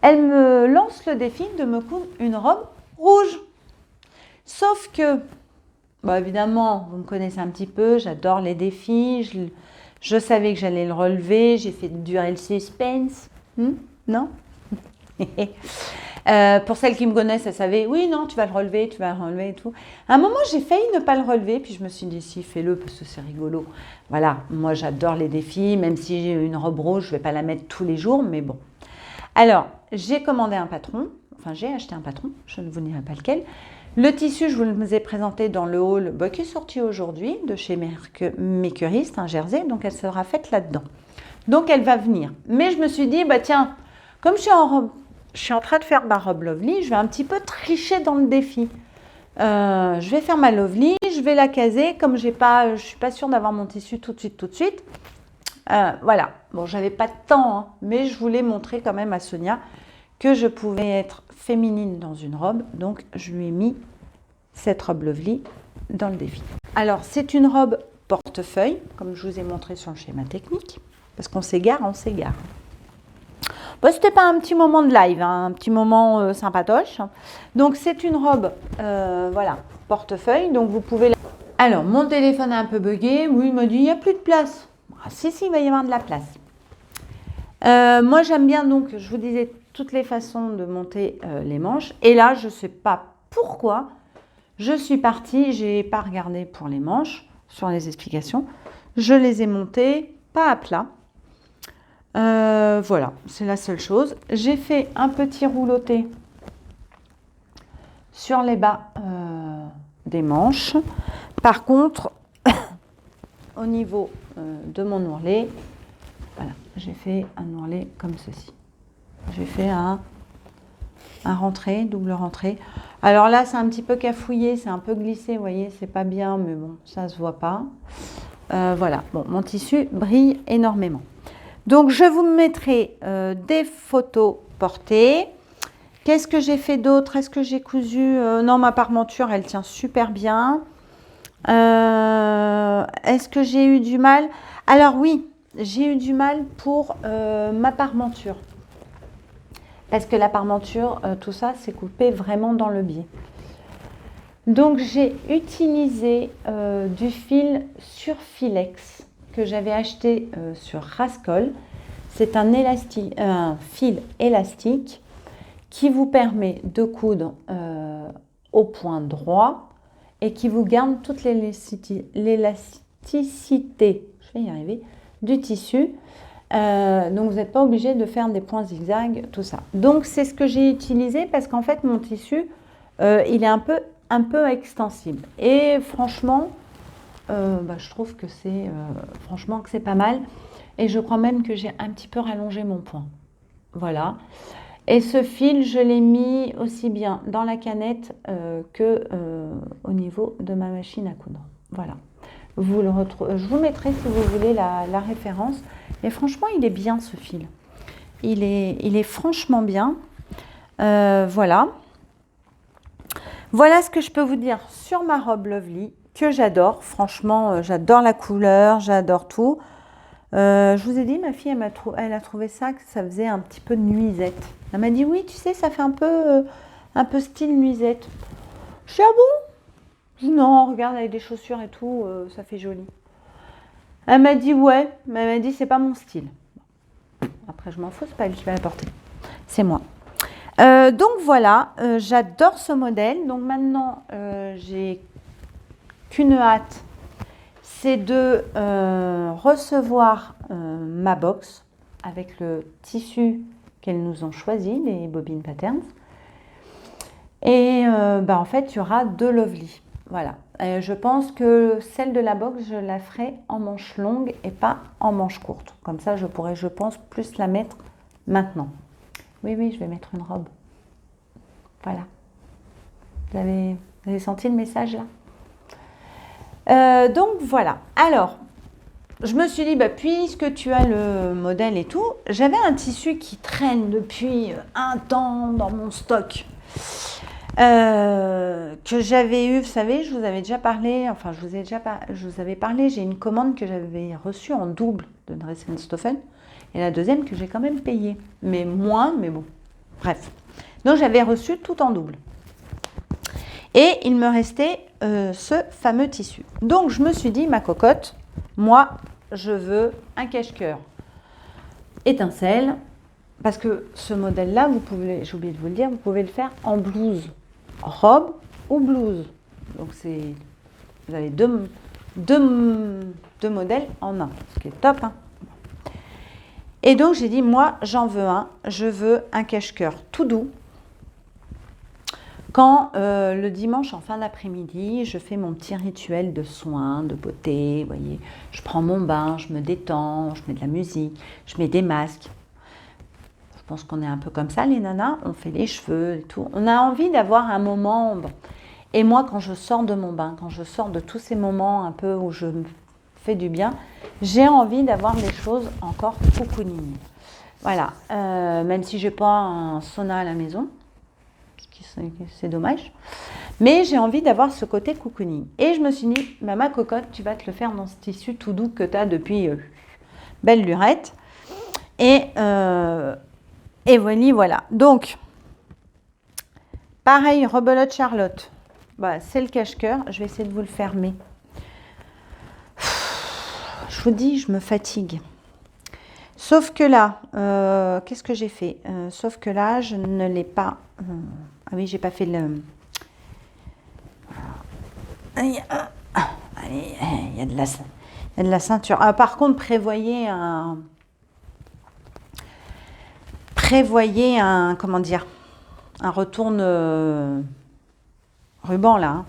Elle me lance le défi de me coudre une robe rouge. Sauf que, évidemment, vous me connaissez un petit peu, j'adore les défis, je savais que j'allais le relever, j'ai fait durer le suspense. Non? Pour celles qui me connaissent, elles savaient, oui, non, tu vas le relever et tout. À un moment, j'ai failli ne pas le relever, puis je me suis dit, si, fais-le, parce que c'est rigolo. Voilà, moi, j'adore les défis, même si j'ai une robe rouge, je ne vais pas la mettre tous les jours, mais bon. Alors, j'ai commandé un patron, j'ai acheté un patron, je ne vous dirai pas lequel. Le tissu, je vous ai présenté dans le haul qui est sorti aujourd'hui de chez Mécuriste, un jersey, donc elle sera faite là-dedans. Donc elle va venir. Mais je me suis dit, tiens, comme je suis en train de faire ma robe Lovely, je vais un petit peu tricher dans le défi. Je vais faire ma Lovely, je vais la caser, comme je ne suis pas sûre d'avoir mon tissu tout de suite. Voilà, bon, j'avais pas de temps, hein, mais je voulais montrer quand même à Sonia que je pouvais être féminine dans une robe, donc je lui ai mis cette robe Lovely dans le défi. Alors, c'est une robe portefeuille, comme je vous ai montré sur le schéma technique, parce qu'on s'égare. C'était pas un petit moment de live, hein, un petit moment sympatoche. Donc, c'est une robe, portefeuille, donc vous pouvez... Alors, mon téléphone a un peu bugué, oui, il me dit, il n'y a plus de place. Si, il va y avoir de la place. Moi, j'aime bien, donc, je vous disais, toutes les façons de monter les manches. Et là, je ne sais pas pourquoi, je suis partie, je n'ai pas regardé pour les manches, sur les explications. Je les ai montées, pas à plat. Voilà, c'est la seule chose. J'ai fait un petit rouloté sur les bas des manches. Par contre, au niveau de mon ourlet, voilà, j'ai fait un ourlet comme ceci. J'ai fait un rentré, double rentrée. Alors là, c'est un petit peu cafouillé, c'est un peu glissé, vous voyez, c'est pas bien, mais bon, ça se voit pas. Voilà, bon, mon tissu brille énormément. Donc, je vous mettrai des photos portées. Qu'est-ce que j'ai fait d'autre? Est-ce que j'ai cousu non, ma parmenture, elle tient super bien. Est-ce que j'ai eu du mal? Alors oui, j'ai eu du mal pour ma parmenture. Parce que la parmenture, tout ça, c'est coupé vraiment dans le biais. Donc, j'ai utilisé du fil Surfilex que j'avais acheté sur Rascol. C'est un fil élastique qui vous permet de coudre au point droit et qui vous garde toute l'élasticité, je vais y arriver, du tissu. Donc, vous n'êtes pas obligé de faire des points zigzag, tout ça. Donc, c'est ce que j'ai utilisé parce qu'en fait, mon tissu, il est un peu extensible. Et franchement, je trouve que c'est pas mal. Et je crois même que j'ai un petit peu rallongé mon point. Voilà. Et ce fil, je l'ai mis aussi bien dans la canette que au niveau de ma machine à coudre. Voilà. Vous le retrouvez, je vous mettrai si vous voulez la référence. Et franchement, il est bien ce fil. Il est franchement bien. Voilà. Voilà ce que je peux vous dire sur ma robe Lovely, que j'adore. Franchement, j'adore la couleur, j'adore tout. Je vous ai dit, ma fille, elle a trouvé ça, que ça faisait un petit peu de nuisette. Elle m'a dit, oui, tu sais, ça fait un peu style nuisette. Je suis, ah bon? Non, regarde, avec des chaussures et tout, ça fait joli. Elle m'a dit, ouais, mais elle m'a dit, c'est pas mon style. Après, je m'en fous, c'est pas elle qui va la porter. C'est moi. Donc voilà, j'adore ce modèle. Donc maintenant, j'ai qu'une hâte, c'est de recevoir ma box avec le tissu qu'elles nous ont choisi, les Bobbin Patterns. Et en fait, il y aura 2 Lovely. Voilà. Je pense que celle de la box, je la ferai en manche longue et pas en manche courte. Comme ça, je pourrais, je pense, plus la mettre maintenant. Oui, je vais mettre une robe. Voilà. Vous avez senti le message là? Donc voilà. Alors, je me suis dit, puisque tu as le modèle et tout, j'avais un tissu qui traîne depuis un temps dans mon stock. Que j'avais eu, vous savez, je vous avais déjà parlé, enfin je vous avais parlé, j'ai une commande que j'avais reçue en double de Dress & Stoffeln et la deuxième que j'ai quand même payée, mais moins, mais bon, bref. Donc j'avais reçu tout en double. Et il me restait ce fameux tissu. Donc je me suis dit, ma cocotte, moi je veux un cache-cœur étincelle, parce que ce modèle-là, vous pouvez, j'ai oublié de vous le dire, vous pouvez le faire en blouse, robe ou blouse. Donc vous avez deux modèles en un, ce qui est top. Hein. Et donc j'ai dit, moi j'en veux un, je veux un cache-cœur tout doux. Quand le dimanche en fin d'après-midi, je fais mon petit rituel de soins, de beauté, vous voyez, je prends mon bain, je me détends, je mets de la musique, je mets des masques. Je pense qu'on est un peu comme ça, les nanas, on fait les cheveux et tout. On a envie d'avoir un moment. Bon. Et moi, quand je sors de mon bain, quand je sors de tous ces moments un peu où je me fais du bien, j'ai envie d'avoir des choses encore cocooning. Voilà, même si je n'ai pas un sauna à la maison, c'est dommage. Mais j'ai envie d'avoir ce côté cocooning. Et je me suis dit, ma cocotte, tu vas te le faire dans ce tissu tout doux que tu as depuis belle lurette. Et voilà. Donc, pareil, rebelote Charlotte. C'est le cache-cœur. Je vais essayer de vous le fermer. Je vous dis, je me fatigue. Sauf que là, qu'est-ce que j'ai fait? Sauf que là, je ne l'ai pas... ah oui, j'ai pas fait le... Allez, il y a de la ceinture. Ah, par contre, prévoyez un... comment dire, un retourne ruban là, hein.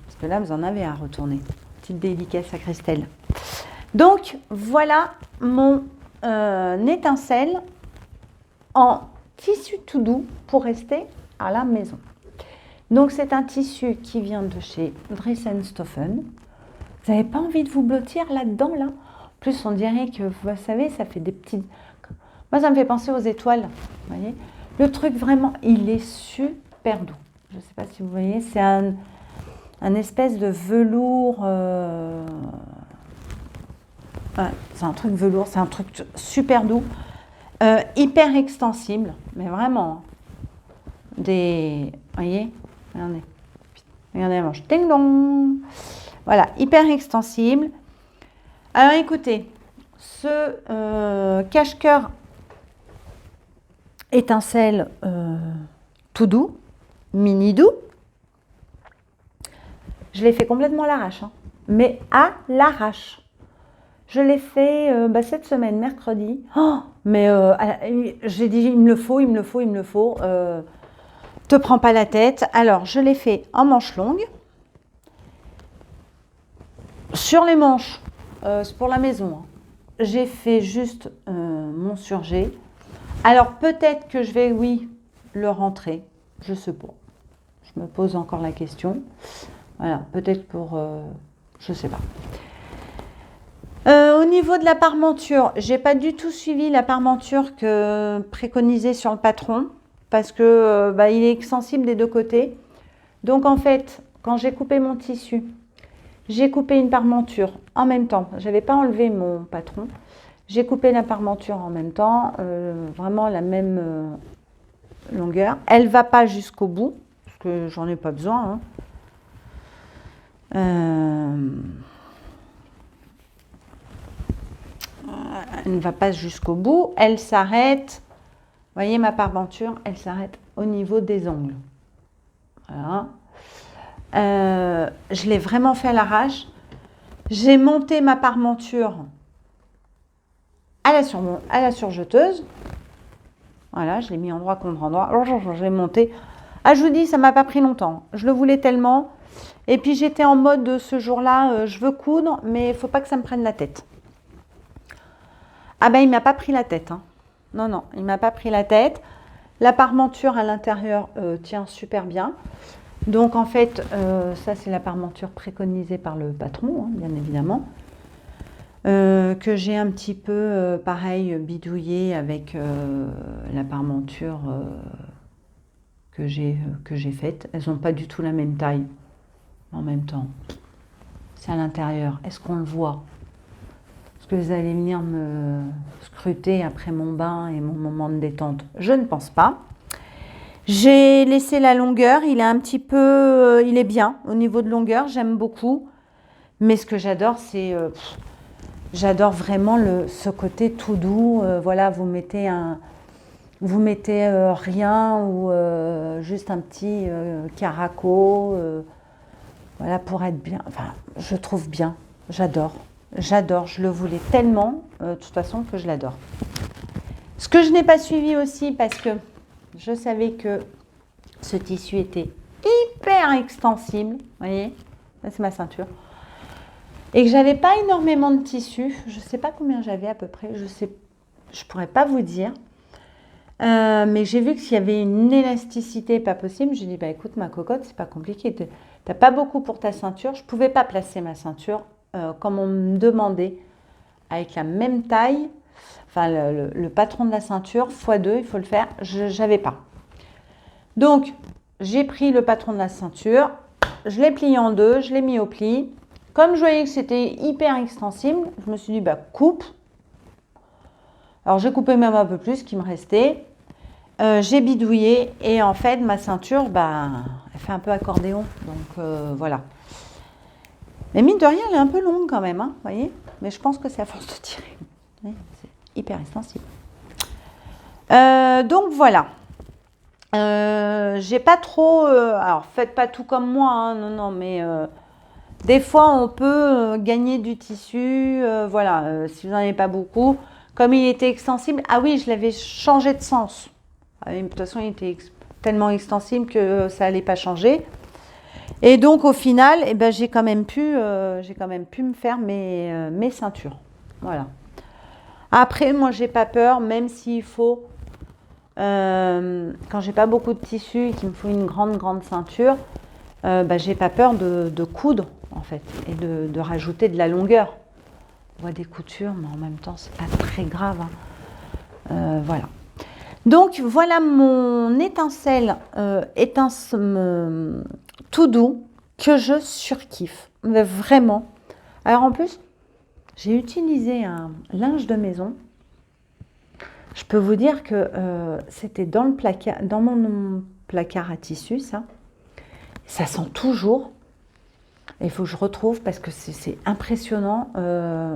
Parce que là vous en avez à retourner. Petite dédicace à Christelle. Donc voilà mon étincelle en tissu tout doux pour rester à la maison. Donc c'est un tissu qui vient de chez Dress & Stoffeln. Vous n'avez pas envie de vous blottir là-dedans là? En plus on dirait que vous savez, ça fait des petites... Moi, ça me fait penser aux étoiles, vous voyez. Le truc, vraiment, il est super doux. Je ne sais pas si vous voyez, c'est un espèce de velours. Ouais, c'est un truc velours, c'est un truc super doux. Hyper extensible, mais vraiment. Vous voyez, regardez. Regardez la manche. Ding dong. Voilà, hyper extensible. Alors, écoutez, ce cache-cœur étincelle tout doux, mini doux. Je l'ai fait complètement à l'arrache, hein, mais à l'arrache. Je l'ai fait cette semaine, mercredi. Oh, mais j'ai dit, il me le faut. Te prends pas la tête. Alors, je l'ai fait en manche longue. Sur les manches, c'est pour la maison. Hein. J'ai fait juste mon surjet. Alors, peut-être que je vais, oui, le rentrer. Je sais pas. Je me pose encore la question. Voilà, peut-être pour... je sais pas. Au niveau de la parmenture, j'ai pas du tout suivi la parmenture que préconisée sur le patron parce que il est extensible des deux côtés. Donc en fait, quand j'ai coupé mon tissu, j'ai coupé une parmenture en même temps. J'avais pas enlevé mon patron. J'ai coupé la parmenture en même temps, vraiment la même longueur. Elle va pas jusqu'au bout parce que j'en ai pas besoin. Elle ne va pas jusqu'au bout. Elle s'arrête. Vous voyez ma parmenture, elle s'arrête au niveau des ongles. Voilà. Je l'ai vraiment fait à l'arrache. J'ai monté ma parmenture à la surjeteuse. Voilà, je l'ai mis endroit contre endroit. Je l'ai monté. Ah, je vous dis, ça m'a pas pris longtemps. Je le voulais tellement. Et puis j'étais en mode ce jour-là, je veux coudre, mais il faut pas que ça me prenne la tête. Ah ben, il m'a pas pris la tête. Hein. Non, non, il m'a pas pris la tête. La parmenture à l'intérieur tient super bien. Donc en fait, ça c'est la parmenture préconisée par le patron, hein, bien évidemment. Que j'ai un petit peu, pareil, bidouillé avec la parmenture que j'ai faite. Elles n'ont pas du tout la même taille en même temps. C'est à l'intérieur. Est-ce qu'on le voit? Est-ce que vous allez venir me scruter après mon bain et mon moment de détente? Je ne pense pas. J'ai laissé la longueur, il est un petit peu, il est bien au niveau de longueur, j'aime beaucoup. Mais ce que j'adore, c'est, j'adore vraiment ce côté tout doux. Voilà, vous mettez rien ou juste un petit caraco, voilà, pour être bien. Enfin, je trouve bien, j'adore, je le voulais tellement, de toute façon, que je l'adore. Ce que je n'ai pas suivi aussi, parce que je savais que ce tissu était hyper extensible, vous voyez, là c'est ma ceinture, et que j'avais pas énormément de tissu, je sais pas combien j'avais à peu près, je pourrais pas vous dire, mais j'ai vu qu'il y avait une élasticité pas possible. J'ai dit bah écoute ma cocotte, c'est pas compliqué, t'as pas beaucoup pour ta ceinture, je pouvais pas placer ma ceinture comme on me demandait avec la même taille. Enfin, le patron de la ceinture, x2, il faut le faire. Je n'avais pas. Donc, j'ai pris le patron de la ceinture, je l'ai plié en deux, je l'ai mis au pli. Comme je voyais que c'était hyper extensible, je me suis dit, bah, coupe. Alors, j'ai coupé même un peu plus, ce qui me restait. J'ai bidouillé et en fait, ma ceinture, bah, elle fait un peu accordéon. Donc, voilà. Mais mine de rien, elle est un peu longue quand même, hein, vous voyez. Mais je pense que c'est à force de tirer. C'est hyper extensible. Donc voilà. J'ai pas trop. Alors faites pas tout comme moi, hein, non, non, mais des fois on peut gagner du tissu. Voilà, si vous n'en avez pas beaucoup. Comme il était extensible, ah oui, je l'avais changé de sens. Ah oui, de toute façon, il était tellement extensible que ça allait pas changer. Et donc au final, eh ben, j'ai quand même pu me faire mes ceintures. Voilà. Après, moi, j'ai pas peur, même s'il faut, quand j'ai pas beaucoup de tissu et qu'il me faut une grande ceinture, j'ai pas peur de coudre, en fait, et de rajouter de la longueur. On voit des coutures, mais en même temps, c'est pas très grave. Hein. Voilà. Donc, voilà mon étincelle, tout doux, que je surkiffe. Mais vraiment. Alors, en plus, j'ai utilisé un linge de maison. Je peux vous dire que c'était dans mon placard à tissu, ça. Ça sent toujours. Il faut que je retrouve parce que c'est impressionnant.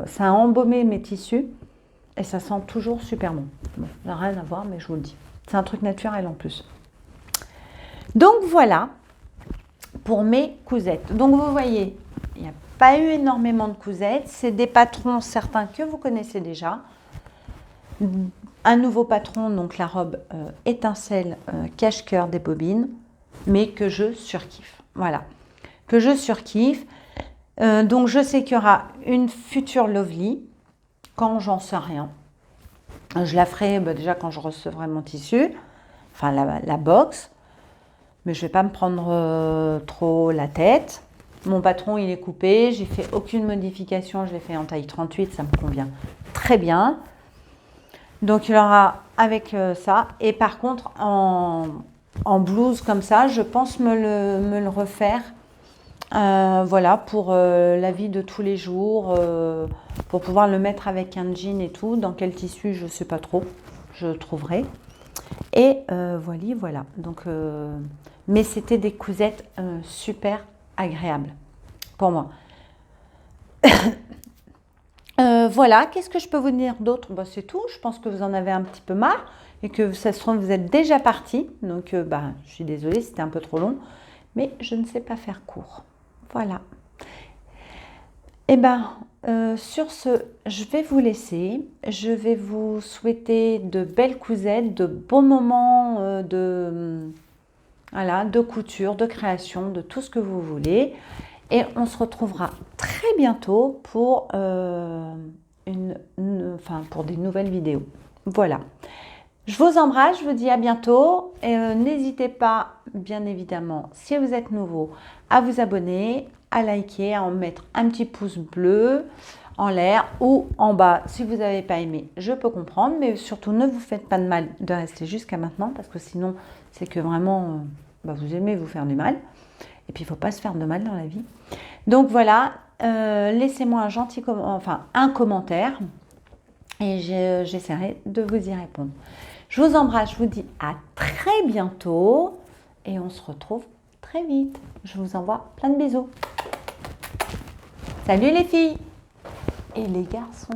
Ça a embaumé mes tissus et ça sent toujours super bon. Bon, ça n'a rien à voir, mais je vous le dis. C'est un truc naturel en plus. Donc voilà pour mes cousettes. Donc vous voyez, il n'y a pas eu énormément de cousettes. C'est des patrons, certains que vous connaissez déjà. Un nouveau patron, donc la robe étincelle cache-cœur des bobines, mais que je surkiffe. Voilà, que je surkiffe. Donc je sais qu'il y aura une future Lovely, quand j'en sais rien. Je la ferai déjà quand je recevrai mon tissu, enfin la box. Mais je ne vais pas me prendre trop la tête. Mon patron, il est coupé. J'ai fait aucune modification. Je l'ai fait en taille 38. Ça me convient très bien. Donc, il aura avec ça. Et par contre, en blouse comme ça, je pense me le refaire. Voilà, pour la vie de tous les jours. Pour pouvoir le mettre avec un jean et tout. Dans quel tissu, je ne sais pas trop. Je trouverai. Et voilà. Donc, mais c'était des cousettes super agréables pour moi. Voilà, qu'est-ce que je peux vous dire d'autre? C'est tout. Je pense que vous en avez un petit peu marre et que ça se trouve, vous êtes déjà parti. Donc, je suis désolée, c'était un peu trop long. Mais je ne sais pas faire court. Voilà. Et sur ce, je vais vous laisser. Je vais vous souhaiter de belles cousettes, de bons moments de couture, de création, de tout ce que vous voulez. Et on se retrouvera très bientôt pour, pour des nouvelles vidéos. Voilà. Je vous embrasse, je vous dis à bientôt. Et n'hésitez pas, bien évidemment, si vous êtes nouveau, à vous abonner, à liker, à en mettre un petit pouce bleu en l'air ou en bas. Si vous n'avez pas aimé, je peux comprendre, mais surtout ne vous faites pas de mal de rester jusqu'à maintenant parce que sinon, c'est que vraiment, vous aimez vous faire du mal. Et puis, il ne faut pas se faire de mal dans la vie. Donc voilà, laissez-moi un commentaire et j'essaierai de vous y répondre. Je vous embrasse, je vous dis à très bientôt et on se retrouve très vite. Je vous envoie plein de bisous. Salut les filles et les garçons.